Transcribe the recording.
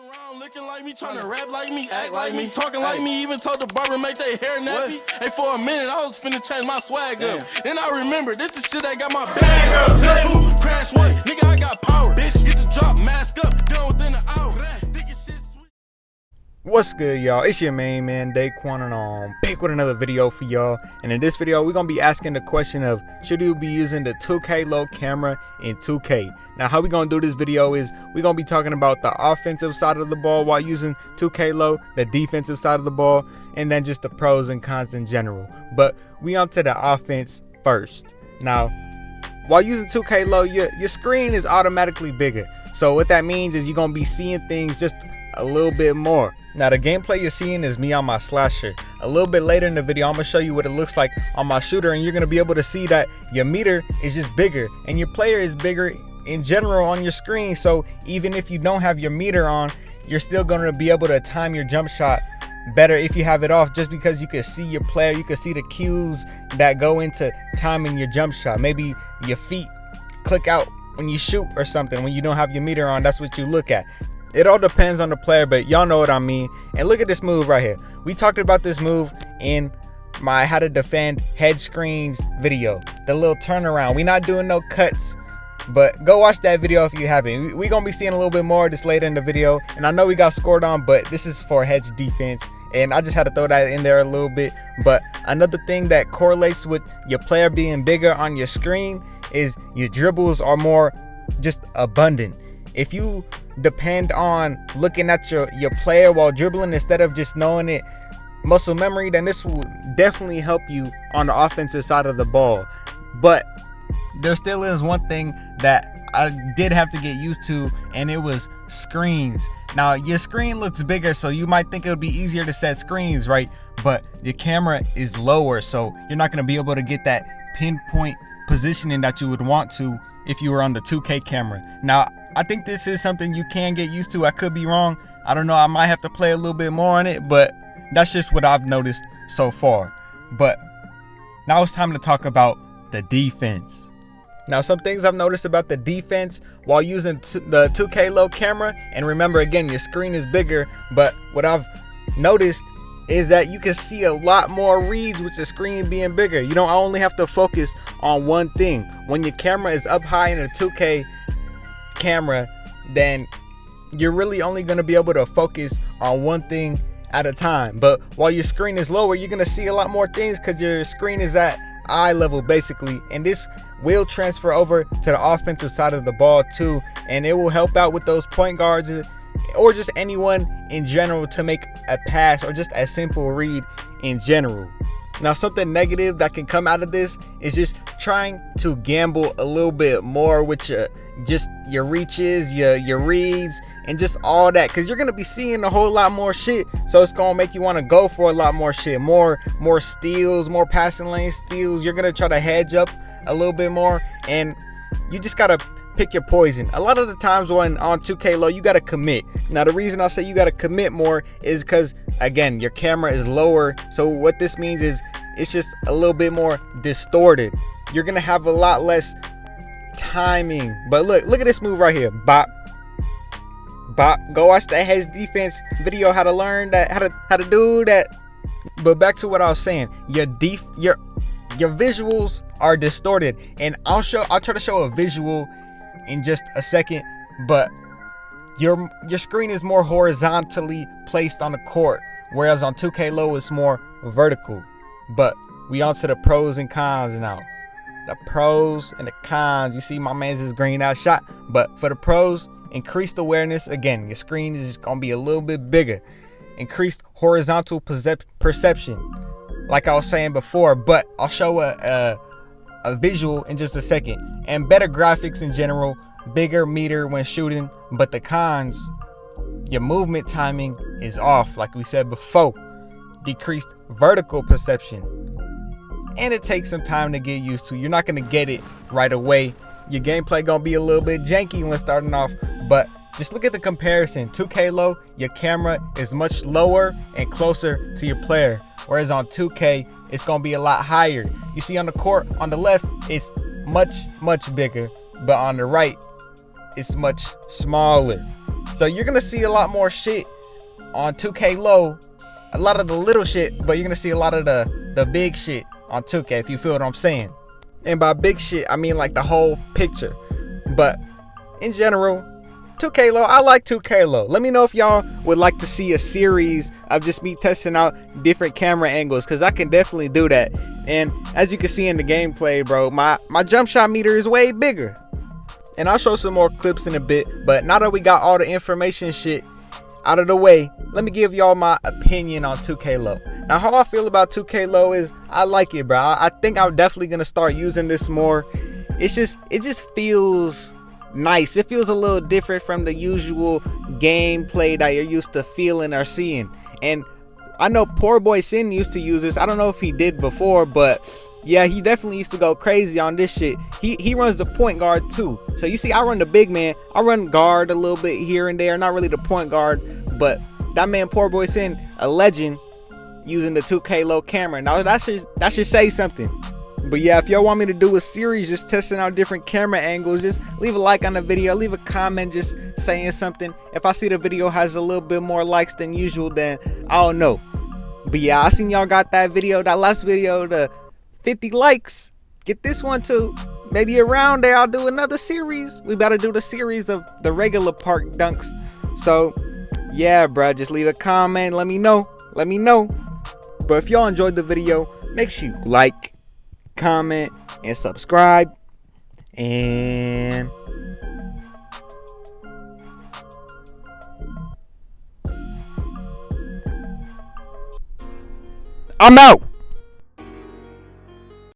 around looking like me, trying to rap like me, act like me, talking like me, even told the barber make their hair nappy. Hey, for a minute, I was finna change my swag up. Then I remember, this the shit that got my bag up. Say who? Crash what? Nigga, I got power. Bitch, get the drop, mask up, done within an hour. What's good, y'all? It's your main man Daquan, and I'm back with another video for y'all. And in this video, we're gonna be asking the question of, should you be using the 2K low camera in 2K? Now, how we gonna do this video is we're gonna be talking about the offensive side of the ball while using 2K low, the defensive side of the ball, and then just the pros and cons in general. But we on to the offense first. Now, while using 2K low, your screen is automatically bigger. So what that means is you're gonna be seeing things just a little bit more. Now, the gameplay you're seeing is me on my slasher. A little bit later in the video, I'm gonna show you what it looks like on my shooter, and you're gonna be able to see that your meter is just bigger and your player is bigger in general on your screen. So even if you don't have your meter on, you're still gonna be able to time your jump shot better if you have it off, just because you can see your player, you can see the cues that go into timing your jump shot. Maybe your feet click out when you shoot or something. When you don't have your meter on, that's what you look at. It all depends on the player, but y'all know what I mean. And look at this move right here. We talked about this move in my how to defend head screens video, the little turnaround. We not doing no cuts, but go watch that video if you haven't. We gonna be seeing a little bit more of this later in the video. And I know we got scored on, but this is for hedge defense, and I just had to throw that in there a little bit. But another thing that correlates with your player being bigger on your screen is your dribbles are more just abundant. If you depend on looking at your player while dribbling instead of just knowing it muscle memory, then this will definitely help you on the offensive side of the ball. But there still is one thing that I did have to get used to, and it was screens. Now, your screen looks bigger, so you might think it would be easier to set screens, right? But your camera is lower, so you're not going to be able to get that pinpoint positioning that you would want to if you were on the 2K camera. Now, I think this is something you can get used to. I could be wrong. I don't know. I might have to play a little bit more on it, but that's just what I've noticed so far. But now it's time to talk about the defense. Now, some things I've noticed about the defense while using the 2K low camera, and remember, again, your screen is bigger, but what I've noticed is that you can see a lot more reads with the screen being bigger. You don't only have to focus on one thing. When your camera is up high in a 2K camera, then you're really only going to be able to focus on one thing at a time. But while your screen is lower, you're going to see a lot more things because your screen is at eye level basically, and this will transfer over to the offensive side of the ball too, and it will help out with those point guards or just anyone in general to make a pass or just a simple read in general. Now, something negative that can come out of this is just trying to gamble a little bit more with your reaches, your reads, and just all that, because you're gonna be seeing a whole lot more shit. So it's gonna make you want to go for a lot more shit, more steals, more passing lane steals. You're gonna try to hedge up a little bit more, and you just gotta pick your poison. A lot of the times when on 2K low, you gotta commit. Now, the reason I say you gotta commit more is because, again, your camera is lower. So what this means is it's just a little bit more distorted. You're gonna have a lot less timing. But look at this move right here. Bop, bop. Go watch that hedge defense video, how to learn that, how to do that. But back to what I was saying, your visuals are distorted, and I'll try to show a visual in just a second. But your screen is more horizontally placed on the court, whereas on 2K low it's more vertical. But we on to the pros and cons now. The pros and the cons. You see my man's is green out shot, but for the pros, increased awareness. Again, your screen is just gonna be a little bit bigger. Increased horizontal perception, like I was saying before, but I'll show a visual in just a second. And better graphics in general, bigger meter when shooting. But the cons, your movement timing is off, like we said before. Decreased vertical perception, and it takes some time to get used to. You're not gonna get it right away. Your gameplay gonna be a little bit janky when starting off, but just look at the comparison. 2K low, your camera is much lower and closer to your player, whereas on 2K it's gonna be a lot higher. You see on the court on the left it's much bigger, but on the right it's much smaller. So you're gonna see a lot more shit on 2K low, a lot of the little shit, but you're gonna see a lot of the big shit on 2K, if you feel what I'm saying. And by big shit, I mean like the whole picture. But in general, 2K low, I like 2K low. Let me know if y'all would like to see a series of just me testing out different camera angles, because I can definitely do that. And as you can see in the gameplay, bro, my jump shot meter is way bigger. And I'll show some more clips in a bit, but now that we got all the information shit out of the way, let me give y'all my opinion on 2K low. Now, how I feel about 2K low is I like it, bro. I think I'm definitely gonna start using this more. It just feels nice. It feels a little different from the usual gameplay that you're used to feeling or seeing. And I know Poor Boy Sin used to use this. I don't know if he did before, but yeah, he definitely used to go crazy on this shit. He runs the point guard too. So you see, I run the big man. I run guard a little bit here and there, not really the point guard, but that man Poor Boy Sin, a legend, using the 2K low camera. Now that should say something. But yeah, if y'all want me to do a series just testing out different camera angles, just leave a like on the video, leave a comment just saying something. If I see the video has a little bit more likes than usual, then I don't know. But yeah, I seen y'all got that last video to 50 likes. Get this one too. Maybe around there I'll do another series. We better do the series of the regular park dunks. So yeah, bruh, just leave a comment, let me know. But if y'all enjoyed the video, make sure you like, comment, and subscribe. And I'm out.